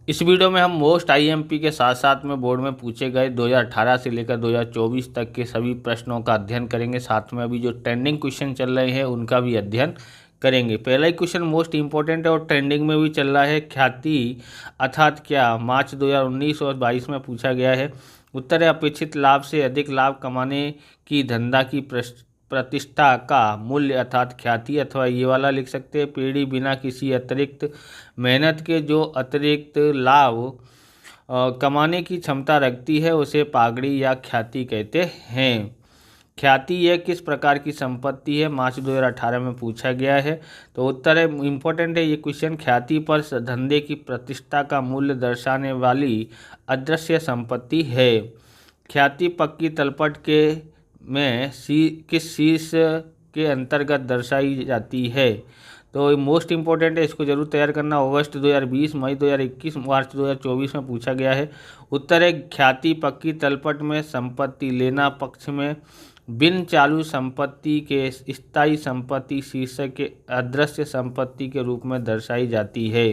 इस वीडियो में हम मोस्ट आईएमपी के साथ साथ में बोर्ड में पूछे गए 2018 से लेकर 2024 तक के सभी प्रश्नों का अध्ययन करेंगे। साथ में अभी जो ट्रेंडिंग क्वेश्चन चल रहे हैं उनका भी अध्ययन करेंगे। पहला ही क्वेश्चन मोस्ट इंपॉर्टेंट है और ट्रेंडिंग में भी चल रहा है। ख्याति अर्थात क्या, मार्च 2019 और 22 में पूछा गया है। उत्तर है अपेक्षित लाभ से अधिक लाभ कमाने की धंधा की प्रतिष्ठा का मूल्य अर्थात ख्याति, अथवा ये वाला लिख सकते हैं पीढ़ी बिना किसी अतिरिक्त मेहनत के जो अतिरिक्त लाभ कमाने की क्षमता रखती है उसे पगड़ी या ख्याति कहते हैं। ख्याति यह किस प्रकार की संपत्ति है, मार्च 2018 में पूछा गया है। तो उत्तर है इम्पोर्टेंट है ये क्वेश्चन, ख्याति पर धंधे की प्रतिष्ठा का मूल्य दर्शाने वाली अदृश्य संपत्ति है। ख्याति पक्की तलपट के में किस शीर्ष के अंतर्गत दर्शाई जाती है। तो मोस्ट इंपॉर्टेंट है, इसको जरूर तैयार करना। अगस्त 2020, मई 2021, मार्च 2024 में पूछा गया है। उत्तर है ख्याति पक्की तलपट में संपत्ति लेना पक्ष में बिन चालू संपत्ति के स्थायी संपत्ति शीर्षक के अदृश्य संपत्ति के रूप में दर्शाई जाती है।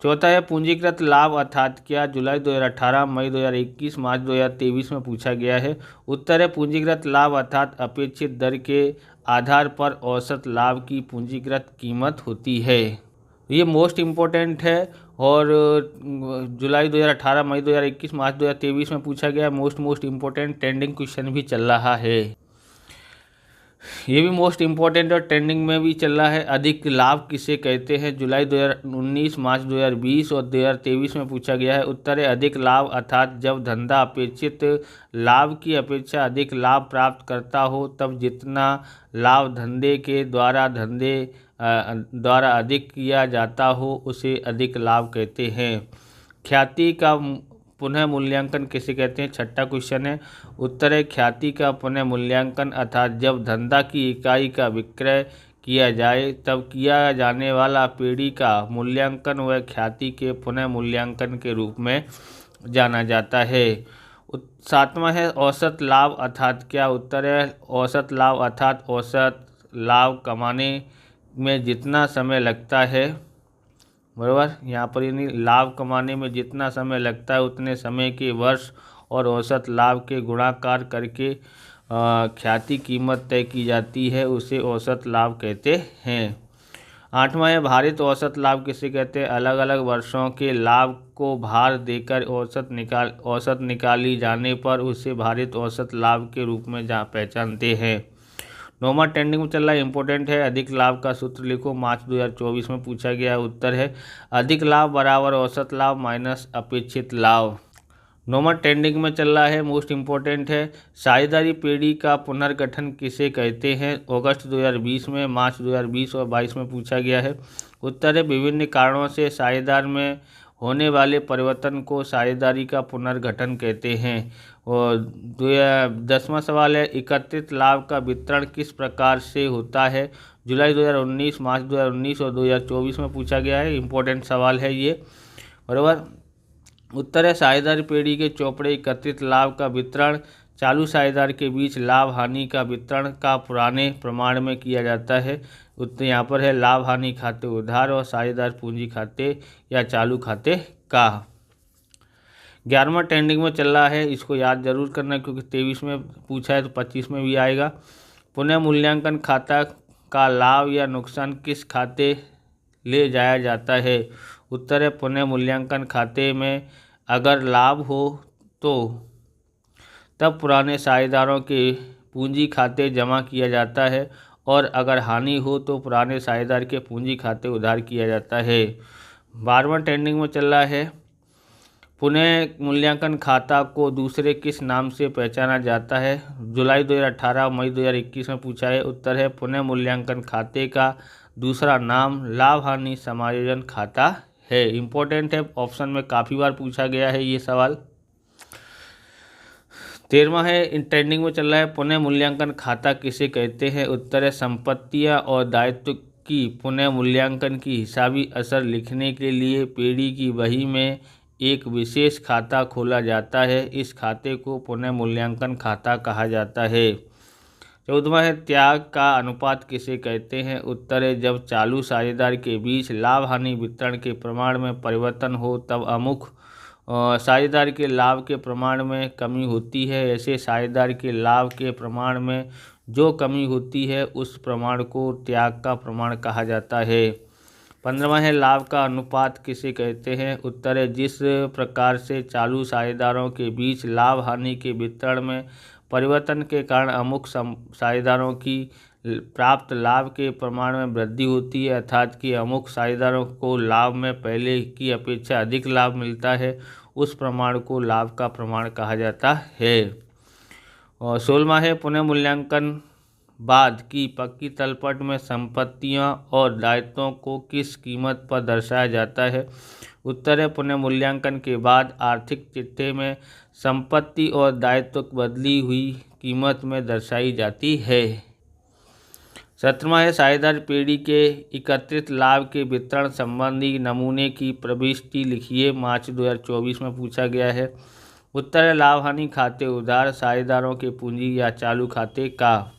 चौथा है पूंजीकृत लाभ अर्थात क्या, जुलाई 2018, मई 2021, मार्च 2023 में पूछा गया है। उत्तर है पूंजीकृत लाभ अर्थात अपेक्षित दर के आधार पर औसत लाभ की पूंजीकृत कीमत होती है। ये मोस्ट इम्पोर्टेंट है और जुलाई 2018, मई 2021, मार्च 2023 में पूछा गया। मोस्ट इम्पोर्टेंट ट्रेंडिंग क्वेश्चन भी चल रहा है। ये भी मोस्ट इम्पॉर्टेंट और ट्रेंडिंग में भी चल रहा है। अधिक लाभ किसे कहते हैं, जुलाई 2019, मार्च 2020 और 2023 में पूछा गया है। उत्तर है अधिक लाभ अर्थात जब धंधा अपेक्षित लाभ की अपेक्षा अधिक लाभ प्राप्त करता हो तब जितना लाभ धंधे के द्वारा अधिक किया जाता हो उसे अधिक लाभ कहते हैं। ख्याति का पुनः मूल्यांकन किसे कहते हैं, छठा क्वेश्चन है। उत्तर है ख्याति का पुनः मूल्यांकन अर्थात जब धंधा की इकाई का विक्रय किया जाए तब किया जाने वाला पीढ़ी का मूल्यांकन व ख्याति के पुनः मूल्यांकन के रूप में जाना जाता है। सातवां है औसत लाभ अर्थात क्या। उत्तर है औसत लाभ अर्थात औसत लाभ कमाने में जितना समय लगता है, बराबर, यहाँ पर यानी लाभ कमाने में जितना समय लगता है उतने समय के वर्ष और औसत लाभ के गुणाकार करके ख्याति कीमत तय की जाती है, उसे औसत लाभ कहते हैं। आठवां है भारित औसत लाभ किसे कहते हैं, अलग अलग वर्षों के लाभ को भार देकर औसत निकाली जाने पर उसे भारित औसत लाभ के रूप में पहचानते हैं। नौवां ट्रेंडिंग में चल रहा है, इंपॉर्टेंट है, अधिक लाभ का सूत्र लिखो, मार्च 2024 में पूछा गया है। उत्तर है अधिक लाभ बराबर औसत लाभ माइनस अपेक्षित लाभ। नौवां ट्रेंडिंग में चल रहा है, मोस्ट इंपॉर्टेंट है, साझेदारी पीढ़ी का पुनर्गठन किसे कहते हैं, अगस्त 2020 में, मार्च 2020 और 22 में पूछा गया है। उत्तर है विभिन्न कारणों से साझेदार में होने वाले परिवर्तन को साझेदारी का पुनर्गठन कहते हैं। और 10वां सवाल है एकत्रित लाभ का वितरण किस प्रकार से होता है, जुलाई 2019, मार्च 2019 और 2024 में पूछा गया है। इंपॉर्टेंट सवाल है ये, बराबर। उत्तर है साझेदारी पीढ़ी के चौपड़े एकत्रित लाभ का वितरण चालू साझेदार के बीच लाभ हानि का वितरण का पुराने प्रमाण में किया जाता है। उत्तर यहाँ पर है लाभ हानि खाते उधार और साझेदार पूंजी खाते या चालू खाते का। 11वां ट्रेंडिंग में चल रहा है, इसको याद जरूर करना क्योंकि 23 में पूछा है तो 25 में भी आएगा। पुनः मूल्यांकन खाता का लाभ या नुकसान किस खाते ले जाया जाता है। उत्तर है पुनः मूल्यांकन खाते में अगर लाभ हो तो तब पुराने साझेदारों के पूंजी खाते जमा किया जाता है और अगर हानि हो तो पुराने साझेदार के पूंजी खाते उधार किया जाता है। 12वां ट्रेंडिंग में चल रहा है, पुनः मूल्यांकन खाता को दूसरे किस नाम से पहचाना जाता है, जुलाई 2018, मई 2021 में पूछा है। उत्तर है पुनः मूल्यांकन खाते का दूसरा नाम लाभ हानि समायोजन खाता है। इंपॉर्टेंट है, ऑप्शन में काफ़ी बार पूछा गया है ये सवाल। 13वां है ट्रेंडिंग में चल रहा है, पुनः मूल्यांकन खाता किसे कहते हैं। उत्तर है संपत्तियां और दायित्व की पुनः मूल्यांकन की हिसाबी असर लिखने के लिए पीढ़ी की बही में एक विशेष खाता खोला जाता है। इस खाते को पुनः मूल्यांकन खाता कहा जाता है। 14वां है त्याग का अनुपात किसे कहते हैं? उत्तर है जब चालू साझेदार के बीच लाभ हानि वितरण के प्रमाण में परिवर्तन हो तब अमुक साझेदार के लाभ के प्रमाण में कमी होती है। ऐसे साझेदार के लाभ के प्रमाण में जो कमी होती है उस प्रमाण को त्याग का प्रमाण कहा जाता है। 15वां है लाभ का अनुपात किसे कहते हैं? उत्तर है जिस प्रकार से चालू साझेदारों के बीच लाभ हानि के वितरण में परिवर्तन के कारण अमुक साझेदारों की प्राप्त लाभ के प्रमाण में वृद्धि होती है, अर्थात कि अमुक साझेदारों को लाभ में पहले की अपेक्षा अधिक लाभ मिलता है, उस प्रमाण को लाभ का प्रमाण कहा जाता है। और 16वां है पुनः मूल्यांकन बाद की पक्की तलपट में संपत्तियां और दायित्वों को किस कीमत पर दर्शाया जाता है? उत्तर है पुनः मूल्यांकन के बाद आर्थिक चिट्ठे में संपत्ति और दायित्व बदली हुई कीमत में दर्शाई जाती है। 17वां है साझेदार पीढ़ी के एकत्रित लाभ के वितरण संबंधी नमूने की प्रविष्टि लिखिए। मार्च 2024 में पूछा गया है। उत्तर है लाभ हानि खाते उधार साझेदारों के पूंजी या चालू खाते का।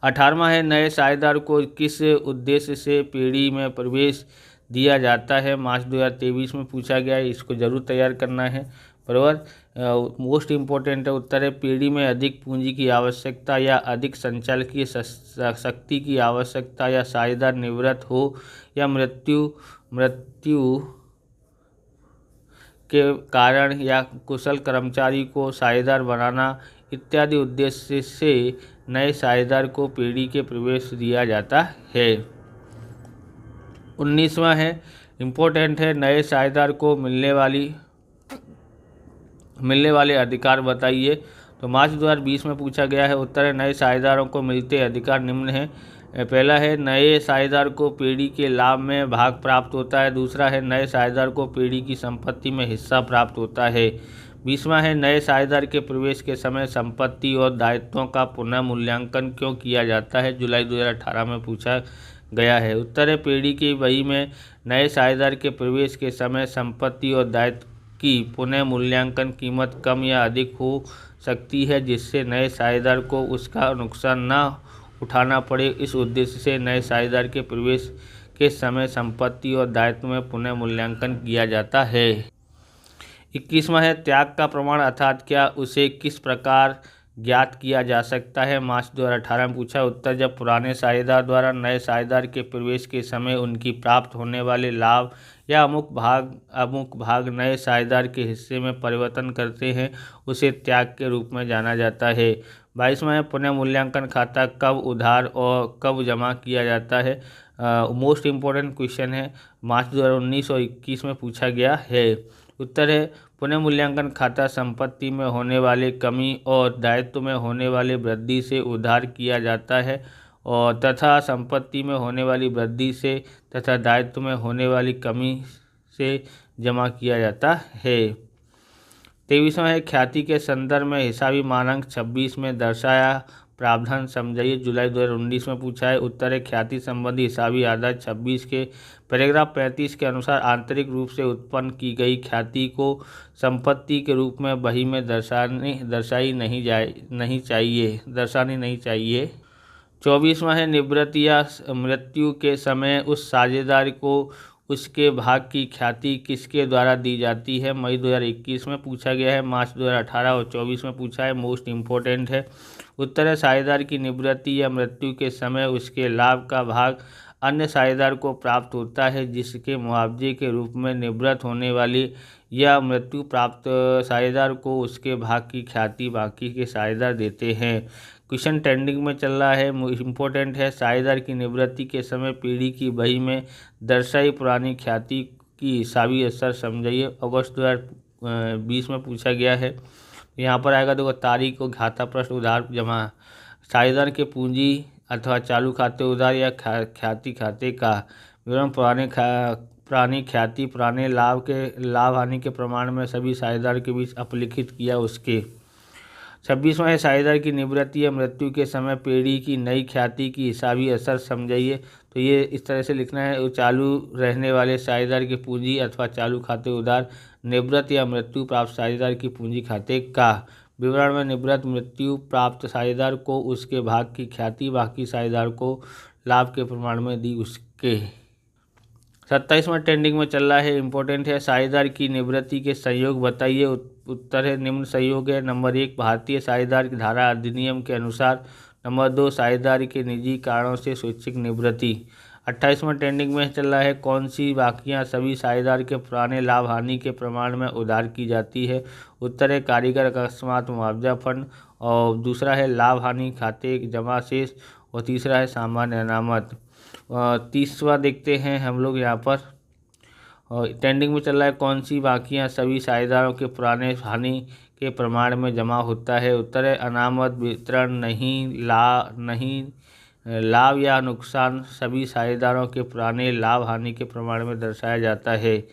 18वां है नए साझेदार को किस उद्देश्य से पीढ़ी में प्रवेश दिया जाता है? मार्च 2023 में पूछा गया है, इसको जरूर तैयार करना है। बराबर मोस्ट इम्पोर्टेंट है। उत्तर है पीढ़ी में अधिक पूंजी की आवश्यकता या अधिक संचालकीय शक्ति की आवश्यकता या साझेदार निवृत्त हो या मृत्यु के कारण या कुशल कर्मचारी को साझेदार बनाना इत्यादि उद्देश्य से नए साझेदार को पीढ़ी के प्रवेश दिया जाता है। 19वां है इम्पोर्टेंट है नए साझेदार को मिलने वाले अधिकार बताइए। तो मार्च 2020 में पूछा गया है। उत्तर है नए साझेदारों को मिलते अधिकार निम्न हैं। पहला है नए साझेदार को पीढ़ी के लाभ में भाग प्राप्त होता है। दूसरा है नए साझेदार को पीढ़ी की संपत्ति में हिस्सा प्राप्त होता है। 20वां है नए साझेदार के प्रवेश के समय संपत्ति और दायित्वों का पुनः मूल्यांकन क्यों किया जाता है? जुलाई 2018 में पूछा गया है। उत्तर है पीढ़ी की बही में नए साझेदार के प्रवेश के समय संपत्ति और दायित्व की पुनः मूल्यांकन कीमत कम या अधिक हो सकती है, जिससे नए साझेदार को उसका नुकसान न उठाना पड़े। इस उद्देश्य से नए साझेदार के प्रवेश के समय संपत्ति और दायित्व में पुनः मूल्यांकन किया जाता है। 21वां है त्याग का प्रमाण अर्थात क्या, उसे किस प्रकार ज्ञात किया जा सकता है? मार्च 2018 में पूछा। उत्तर जब पुराने साझेदार द्वारा नए साझेदार के प्रवेश के समय उनकी प्राप्त होने वाले लाभ या अमुक भाग नए साझेदार के हिस्से में परिवर्तन करते हैं, उसे त्याग के रूप में जाना जाता है। 22वां है पुनः मूल्यांकन खाता कब उधार और कब जमा किया जाता है? मोस्ट इम्पोर्टेंट क्वेश्चन है, मार्च 2019 और 21 में पूछा गया है। उत्तर है पुनः मूल्यांकन खाता संपत्ति में होने वाले कमी और दायित्व में होने वाली वृद्धि से उधार किया जाता है और तथा संपत्ति में होने वाली वृद्धि से तथा दायित्व में होने वाली कमी से जमा किया जाता है। 23वां है ख्याति के संदर्भ में हिसाबी मानक 26 में दर्शाया प्रावधान समझाइए। जुलाई 2019 में पूछा है। उत्तर है ख्याति संबंधी हिसाबी आधार 26 के पैराग्राफ 35 के अनुसार आंतरिक रूप से उत्पन्न की गई ख्याति को संपत्ति के रूप में बही में दर्शानी नहीं चाहिए। 24वां है निवृत्ति या मृत्यु के समय उस साझेदार को उसके भाग की ख्याति किसके द्वारा दी जाती है? मई 2021 में पूछा गया है। मार्च 2018 और 24 में पूछा है। मोस्ट इम्पोर्टेंट है। उत्तर है साझेदार की निवृत्ति या मृत्यु के समय उसके लाभ का भाग अन्य साझेदार को प्राप्त होता है, जिसके मुआवजे के रूप में निवृत्त होने वाली या मृत्यु प्राप्त साझेदार को उसके भाग की ख्याति बाकी के साझेदार देते हैं। क्वेश्चन ट्रेंडिंग में चल रहा है, इम्पोर्टेंट है। साझेदार की निवृत्ति के समय पीढ़ी की बही में दर्शाई पुरानी ख्याति की हिसाबी असर समझाइए। अगस्त 2020 में पूछा गया है। यहाँ पर आएगा देखो तारीख को खाता प्रश्न उधार जमा साझेदार के पूंजी अथवा चालू खाते उधार या ख्याति खाते का विवरण पुरानी ख्याति पुराने लाभ हानि के प्रमाण में सभी साझेदार के बीच अपलिखित किया उसके। 26वां है साझेदार की निवृत्ति या मृत्यु के समय पीढ़ी की नई ख्याति की हिसाबी असर समझाइए। तो ये इस तरह से लिखना है, चालू रहने वाले साझेदार की पूंजी अथवा चालू खाते उधार निवृत्त या मृत्यु प्राप्त साझेदार की पूंजी खाते का। विवरण में निवृत्त मृत्यु प्राप्त साझेदार को उसके भाग की ख्याति बाकी साझेदार को लाभ के प्रमाण में दी उसके। 27वां ट्रेंडिंग में चल रहा है, इंपॉर्टेंट है, साझेदार की निवृत्ति के संयोग बताइए। उत्तर है निम्न संयोग है। नंबर 1 भारतीय साझेदार की धारा अधिनियम के अनुसार। नंबर 2 साझेदार के निजी कारणों से स्वैच्छिक निवृत्ति। 28वां ट्रेंडिंग में चल रहा है, कौन सी बाकियां सभी साझेदार के पुराने लाभ हानि के प्रमाण में उधार की जाती है। उत्तर है कारीगर अकस्मात मुआवजा फंड, और दूसरा है लाभ हानि खाते जमा शेष, और तीसरा है सामान्य अनामत। 30वां देखते हैं हम लोग यहाँ पर, और ट्रेंडिंग में चल रहा है, कौन सी बाकियां सभी साझेदारों के पुराने हानि के प्रमाण में जमा होता है। उत्तर है अनामत वितरण नहीं लाभ या नुकसान सभी साझेदारों के पुराने लाभ हानि के प्रमाण में दर्शाया जाता है।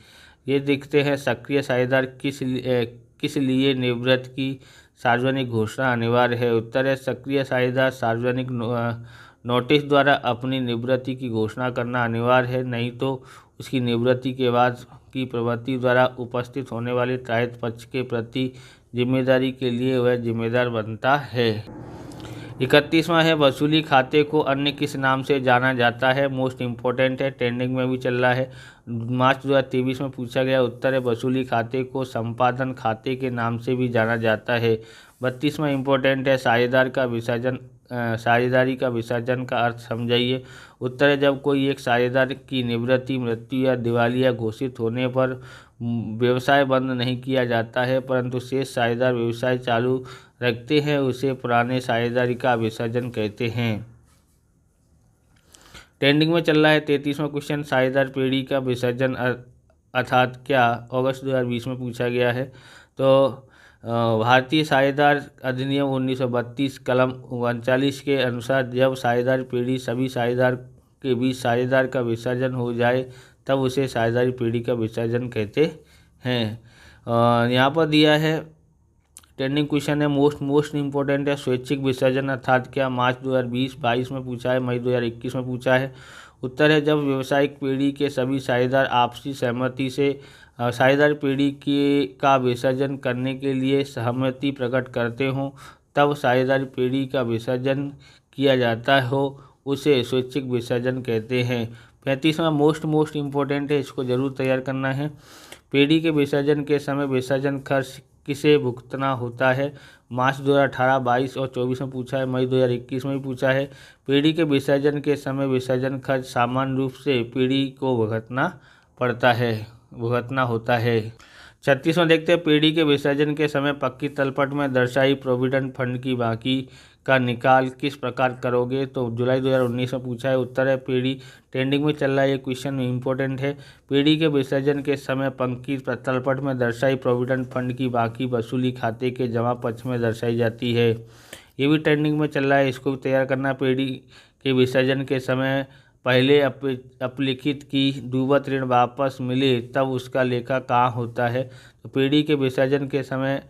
ये देखते हैं सक्रिय साझेदार किस लिए निवृत्ति की सार्वजनिक घोषणा अनिवार्य है। उत्तर है सक्रिय साझेदार सार्वजनिक नोटिस द्वारा अपनी निवृत्ति की घोषणा करना अनिवार्य है, नहीं तो उसकी निवृत्ति के बाद की प्रवृत्ति द्वारा उपस्थित होने वाले त्रायित पक्ष के प्रति जिम्मेदारी के लिए वह जिम्मेदार बनता है। 31वां है, वसूली खाते को अन्य किस नाम से जाना जाता है। मोस्ट इम्पोर्टेंट है, ट्रेंडिंग में भी चल रहा है, मार्च 2023 में पूछा गया। उत्तर है वसूली खाते को संपादन खाते के नाम से भी जाना जाता है। 32वां इम्पोर्टेंट है, साझेदारी का विसर्जन का अर्थ समझाइए। उत्तर है जब कोई एक साझेदार की निवृत्ति मृत्यु या दिवालिया घोषित होने पर व्यवसाय बंद नहीं किया जाता है परंतु शेष साझेदार व्यवसाय चालू रखते हैं, उसे पुराने साझेदारी का विसर्जन कहते हैं। ट्रेंडिंग में चल रहा है 33वां क्वेश्चन, साझेदार पेढ़ी का विसर्जन अर्थात क्या, अगस्त 2020 में पूछा गया है। तो भारतीय साझेदार अधिनियम 1932 कलम 39 के अनुसार जब साझेदार पेढ़ी सभी साझेदार के बीच साझेदार का विसर्जन हो जाए तब उसे साझेदारी पेढ़ी का विसर्जन कहते हैं। यहाँ पर दिया है ट्रेंडिंग क्वेश्चन है, मोस्ट इम्पोर्टेंट है, स्वैच्छिक विसर्जन अर्थात क्या, मार्च 2020-22 में पूछा है, मई 2021 में पूछा है। उत्तर है जब व्यावसायिक पीढ़ी के सभी साझेदार आपसी सहमति से साझेदार पीढ़ी का विसर्जन करने के लिए सहमति प्रकट करते हों तब साझेदार पीढ़ी का विसर्जन किया जाता हो उसे स्वैच्छिक विसर्जन कहते हैं। 35वां मोस्ट इम्पोर्टेंट है, इसको जरूर तैयार करना है। पीढ़ी के विसर्जन के समय विसर्जन खर्च किसे भुगतना होता है। मार्च 2018, 22 और 24 में पूछा है, मई 2021 में भी पूछा है। पीढ़ी के विसर्जन के समय विसर्जन खर्च सामान्य रूप से पीढ़ी को भुगतना होता है। 36वां देखते हैं, पीढ़ी के विसर्जन के समय पक्की तलपट में दर्शाई प्रोविडेंट फंड की बाकी का निकाल किस प्रकार करोगे। तो जुलाई 2019 में पूछा है। उत्तर है पीढ़ी, ट्रेंडिंग में चल रहा है ये क्वेश्चन इम्पोर्टेंट है। पीढ़ी के विसर्जन के समय पक्की तलपट में दर्शाई प्रोविडेंट फंड की बाकी वसूली खाते के जमा पक्ष में दर्शाई जाती है। ये भी ट्रेंडिंग में चल रहा है, इसको भी तैयार करना। पीढ़ी के विसर्जन के समय पहले अपलिखित की डूबत ऋण वापस मिले तब उसका लेखा कहाँ होता है। तो पीढ़ी के विसर्जन के समय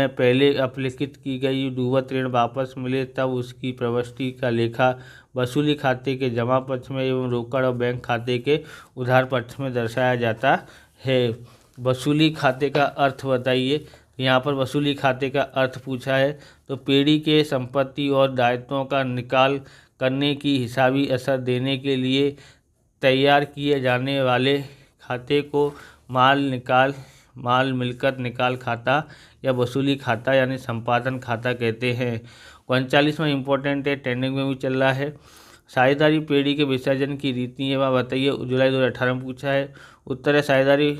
पहले अपलिखित की गई डूबत ऋण वापस मिले तब उसकी प्रविष्टि का लेखा वसूली खाते के जमा पक्ष में एवं रोकड़ और बैंक खाते के उधार पक्ष में दर्शाया जाता है। वसूली खाते का अर्थ बताइए। यहाँ पर वसूली खाते का अर्थ पूछा है तो पीढ़ी के संपत्ति और दायित्वों का निकाल करने की हिसाबी असर देने के लिए तैयार किए जाने वाले खाते को माल मिलकत निकाल खाता या वसूली खाता यानी संपादन खाता कहते हैं। 39वां इम्पोर्टेंट है, ट्रेंडिंग में भी चल रहा है। साझेदारी पीढ़ी के विसर्जन की रीति एवं बताइए, जुलाई 2018 में पूछा है। उत्तर है साझेदारी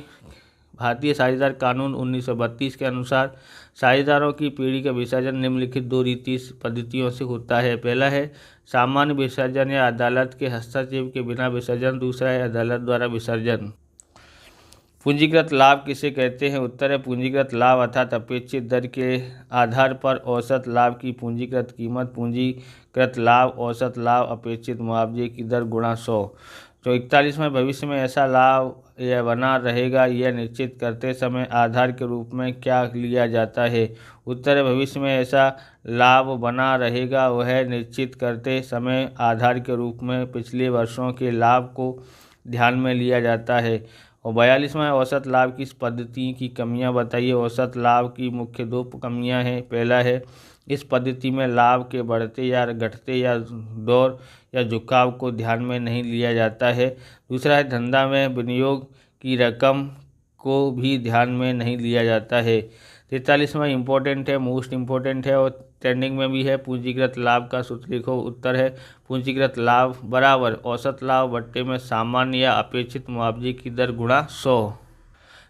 भारतीय साझेदार कानून 1932 के अनुसार साझेदारों की पीढ़ी का विसर्जन निम्नलिखित दो पद्धतियों से होता है। पहला है सामान्य विसर्जन या अदालत के हस्तक्षेप के बिना विसर्जन। दूसरा है अदालत द्वारा विसर्जन। पूंजीगत लाभ किसे कहते हैं। उत्तर है पूंजीगत लाभ अर्थात अपेक्षित दर के आधार पर औसत लाभ की पूंजीगत कीमत। पूंजीगत लाभ औसत लाभ अपेक्षित मुआवजे की दर गुणा 100। तो 41वें भविष्य में ऐसा लाभ यह बना रहेगा यह निश्चित करते समय आधार के रूप में क्या लिया जाता है। उत्तर है भविष्य में ऐसा लाभ बना रहेगा वह निश्चित करते समय आधार के रूप में पिछले वर्षों के लाभ को ध्यान में लिया जाता है। और 42वां है औसत लाभ की इस पद्धति की कमियां बताइए। औसत लाभ की मुख्य 2 कमियां हैं। पहला है इस पद्धति में लाभ के बढ़ते या घटते या दौर या झुकाव को ध्यान में नहीं लिया जाता है। दूसरा है धंधा में विनियोग की रकम को भी ध्यान में नहीं लिया जाता है। 43वां इम्पोर्टेंट है, मोस्ट इम्पोर्टेंट है और ट्रेंडिंग में भी है। पूंजीगत लाभ का सूत्र लिखो। उत्तर है पूंजीगत लाभ बराबर औसत लाभ बट्टे में सामान्य या अपेक्षित मुआवजे की दर गुणा 100।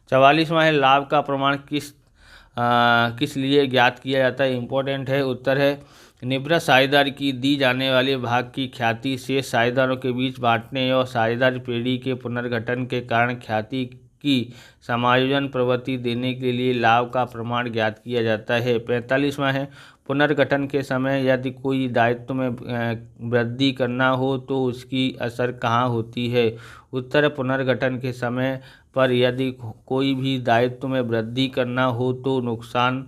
44वां है लाभ का प्रमाण किस लिए ज्ञात किया जाता है। इम्पोर्टेंट है। उत्तर है निवृत्त साझेदार की दी जाने वाले भाग की ख्याति शेष साझेदारों के बीच बांटने और साझेदार पीढ़ी के पुनर्गठन के कारण ख्याति की समायोजन प्रवृत्ति देने के लिए लाभ का प्रमाण ज्ञात किया जाता है। 45वां है पुनर्गठन के समय यदि कोई दायित्व में वृद्धि करना हो तो उसकी असर कहाँ होती है। उत्तर पुनर्गठन के समय पर यदि कोई भी दायित्व में वृद्धि करना हो तो नुकसान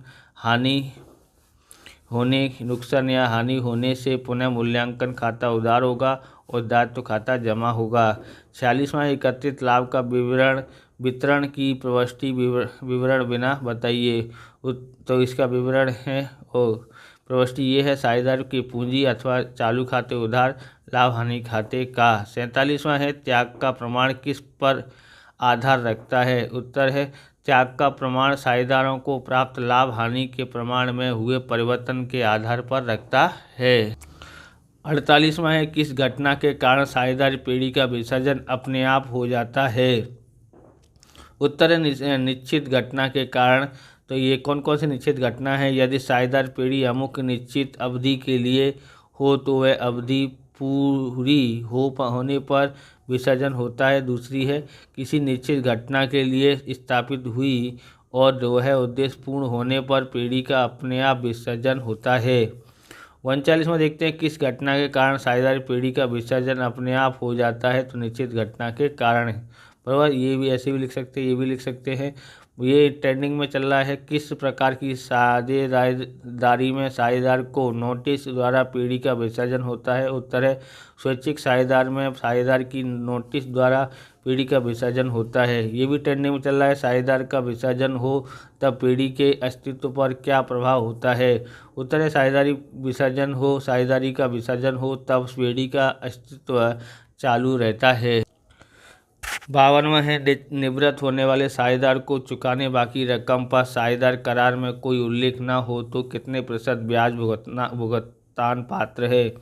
या हानि होने से पुनः मूल्यांकन खाता उधार होगा और दायित्व खाता जमा होगा। 46वां एकत्रित लाभ का वितरण की प्रविष्टि विवरण बिना बताइए। तो इसका विवरण है और प्रविष्टि ये है साझेदार की पूंजी अथवा चालू खाते उधार लाभ हानि खाते का। 47वां है त्याग का प्रमाण किस पर आधार रखता है। उत्तर है त्याग का प्रमाण साझेदारों को प्राप्त लाभ हानि के प्रमाण में हुए परिवर्तन के आधार पर रखता है। 48वां है किस घटना के कारण साझेदार पीढ़ी का विसर्जन अपने आप हो जाता है। उत्तर है निश्चित घटना के कारण। तो ये कौन कौन सी निश्चित घटना है। यदि साझेदार पीढ़ी अमुक निश्चित अवधि के लिए हो तो वह अवधि पूरी होने पर विसर्जन होता है। दूसरी है किसी निश्चित घटना के लिए स्थापित हुई और वह उद्देश्य पूर्ण होने पर पीढ़ी का अपने आप विसर्जन होता है। 39वां देखते हैं किस घटना के कारण साझेदार पीढ़ी का विसर्जन अपने आप हो जाता है। तो निश्चित घटना के कारण बराबर। ये भी ऐसे भी लिख सकते हैं, ये भी लिख सकते हैं। ये ट्रेंडिंग में चल रहा है किस प्रकार की साझेदारी में साझेदार को नोटिस द्वारा पीढ़ी का विसर्जन होता है। उत्तर है स्वैच्छिक साझेदार में साझेदार की नोटिस द्वारा पीढ़ी का विसर्जन होता है। ये भी ट्रेंडिंग में चल रहा है साझेदार का विसर्जन हो तब पीढ़ी के अस्तित्व पर क्या प्रभाव होता है। उत्तर है साझेदारी का विसर्जन हो तब पीढ़ी का अस्तित्व चालू रहता है। 52वां है निवृत्त होने वाले साझेदार को चुकाने बाकी रकम पर साझेदार करार में कोई उल्लेख न हो तो कितने प्रतिशत ब्याज भुगतान पात्र है।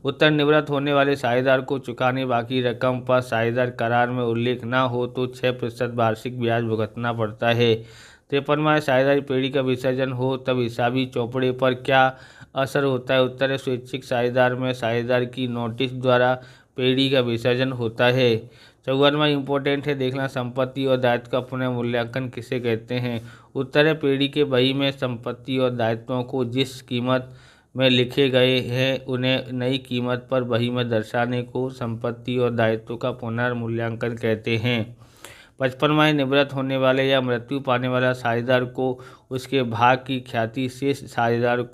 उत्तर निवृत्त होने वाले साझेदार को चुकाने बाकी रकम पर साझेदार करार में उल्लेख न हो तो 6% वार्षिक ब्याज भुगतना पड़ता है। 53वां है साझेदारी पीढ़ी का विसर्जन हो तब हिसाबी चौपड़े पर क्या असर होता है। उत्तर है स्वैच्छिक साझेदार में साझेदार की नोटिस द्वारा पीढ़ी का विसर्जन होता है। 54वां इम्पोर्टेंट है देखना संपत्ति और दायित्व का पुनः मूल्यांकन किसे कहते हैं। उत्तर है पीढ़ी के बही में संपत्ति और दायित्वों को जिस कीमत में लिखे गए हैं उन्हें नई कीमत पर बही में दर्शाने को संपत्ति और दायित्व का पुनर्मूल्यांकन कहते हैं। 55वां निवृत्त होने वाले या मृत्यु पाने वाला साझेदार को उसके भाग की ख्याति शेष साझेदारों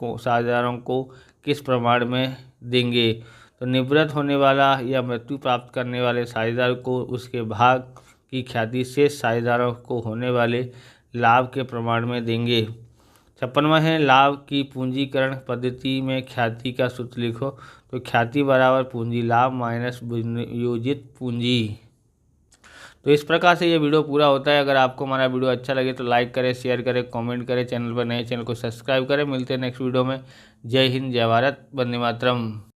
को किस प्रमाण में देंगे। तो निवृत्त होने वाला या मृत्यु प्राप्त करने वाले साझेदार को उसके भाग की ख्याति शेष साझेदारों को होने वाले लाभ के प्रमाण में देंगे। 56वां है लाभ की पूंजीकरण पद्धति में ख्याति का सूत्र लिखो। तो ख्याति बराबर पूंजी लाभ माइनस विनियोजित पूंजी। तो इस प्रकार से ये वीडियो पूरा होता है। अगर आपको हमारा वीडियो अच्छा लगे तो लाइक करें, शेयर करें, कमेंट करें। चैनल पर नए चैनल को सब्सक्राइब करें। मिलते हैं नेक्स्ट वीडियो में। जय हिंद, जय भारत, वंदे मातरम।